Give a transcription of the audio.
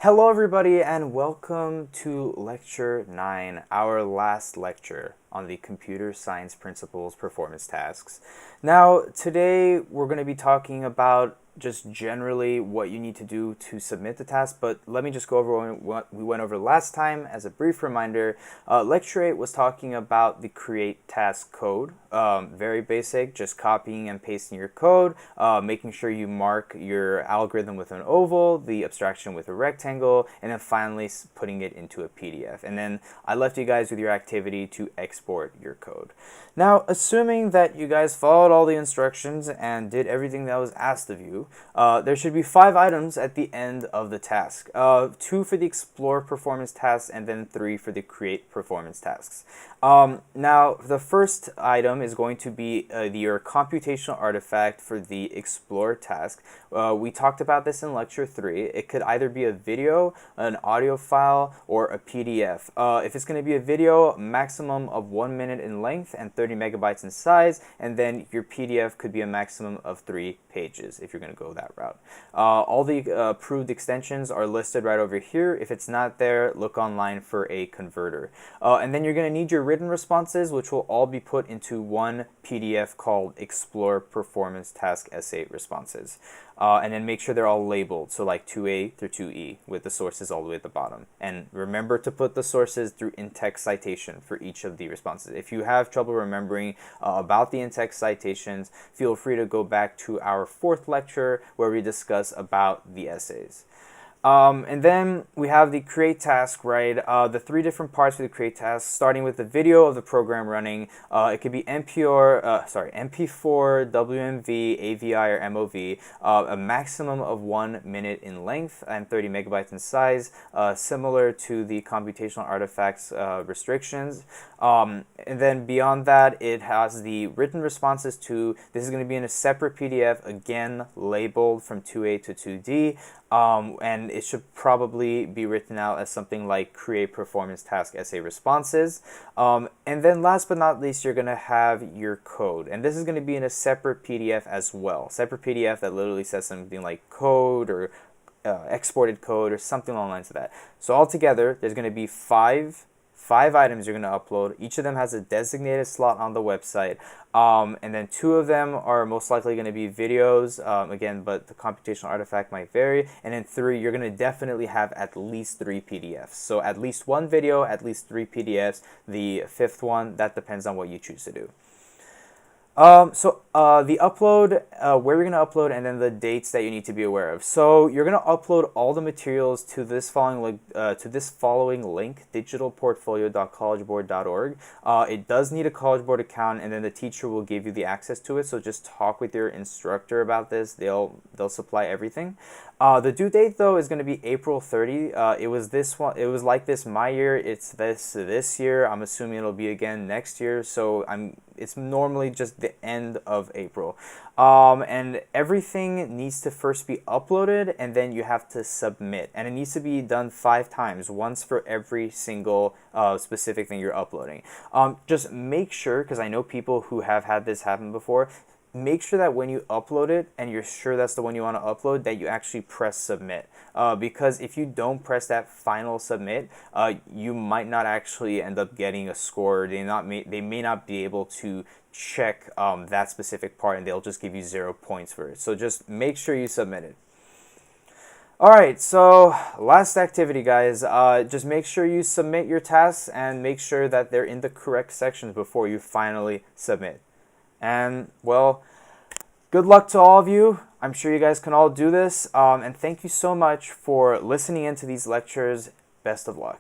Hello everybody and welcome to lecture 9, our last lecture on the computer science principles performance tasks. Now today we're going to be talking about just generally what you need to do to submit the task, but let me just go over what we went over last time as a brief reminder. Lecture 8 was talking about the create task code, very basic, just copying and pasting your code, making sure you mark your algorithm with an oval, the abstraction with a rectangle, and then finally putting it into a PDF. And then I left you guys with your activity to export your code. Now, assuming that you guys followed all the instructions and did everything that was asked of you, there should be 5 items at the end of the task. 2 for the explore performance tasks and then 3 for the create performance tasks. Now, the first item is going to be your computational artifact for the explore task. We talked about this in lecture 3. It could either be a video, an audio file, or a PDF. If it's going to be a video, maximum of 1 minute in length and 30 megabytes in size, and then your PDF could be a maximum of 3 pages if you're going to go that route. All the approved extensions are listed right over here. If it's not there, look online for a converter. And then you're going to need your written responses, which will all be put into one PDF called Explore Performance Task Essay Responses. And then make sure they're all labeled, so like 2A through 2E with the sources all the way at the bottom. And remember to put the sources through in-text citation for each of the responses. If you have trouble remembering about the in-text citations, feel free to go back to our 4th lecture where we discuss about the essays. And then we have the create task, right? The 3 different parts for the create task, starting with the video of the program running. It could be MP4, WMV, AVI, or MOV. A maximum of 1 minute in length and 30 megabytes in size, similar to the computational artifacts restrictions. And then beyond that, it has the written responses to. This is going to be in a separate PDF, again labeled from 2A to 2D. And it should probably be written out as something like create performance task essay responses. And then last but not least, you're going to have your code. And this is going to be in a separate PDF as well. Separate PDF that literally says something like code or exported code or something along the lines of that. So altogether, there's going to be five items you're going to upload. Each of them has a designated slot on the website. And then 2 of them are most likely going to be videos, again, but the computational artifact might vary. And then 3, you're going to definitely have at least 3 PDFs. So at least 1 video, at least 3 PDFs. The 5th one, that depends on what you choose to do. The upload, where you're going to upload, and then the dates that you need to be aware of. So you're going to upload all the materials to this following link, digitalportfolio.collegeboard.org. It does need a College Board account, and then the teacher will give you the access to it. So just talk with your instructor about this. They'll supply everything. The due date though is going to be April 30. It was like this my year. It's this year. I'm assuming it'll be again next year. So it's normally just the end of April. And everything needs to first be uploaded and then you have to submit. And it needs to be done 5 times, once for every single specific thing you're uploading. Just make sure, because I know people who have had this happen before, make sure that when you upload it and you're sure that's the one you want to upload, that you actually press submit. Because if you don't press that final submit, you might not actually end up getting a score. They may not be able to check that specific part, and they'll just give you 0 points for it. So just make sure you submit it. Alright, so last activity, guys. Just make sure you submit your tasks and make sure that they're in the correct sections before you finally submit. And, well, good luck to all of you. I'm sure you guys can all do this. And thank you so much for listening into these lectures. Best of luck.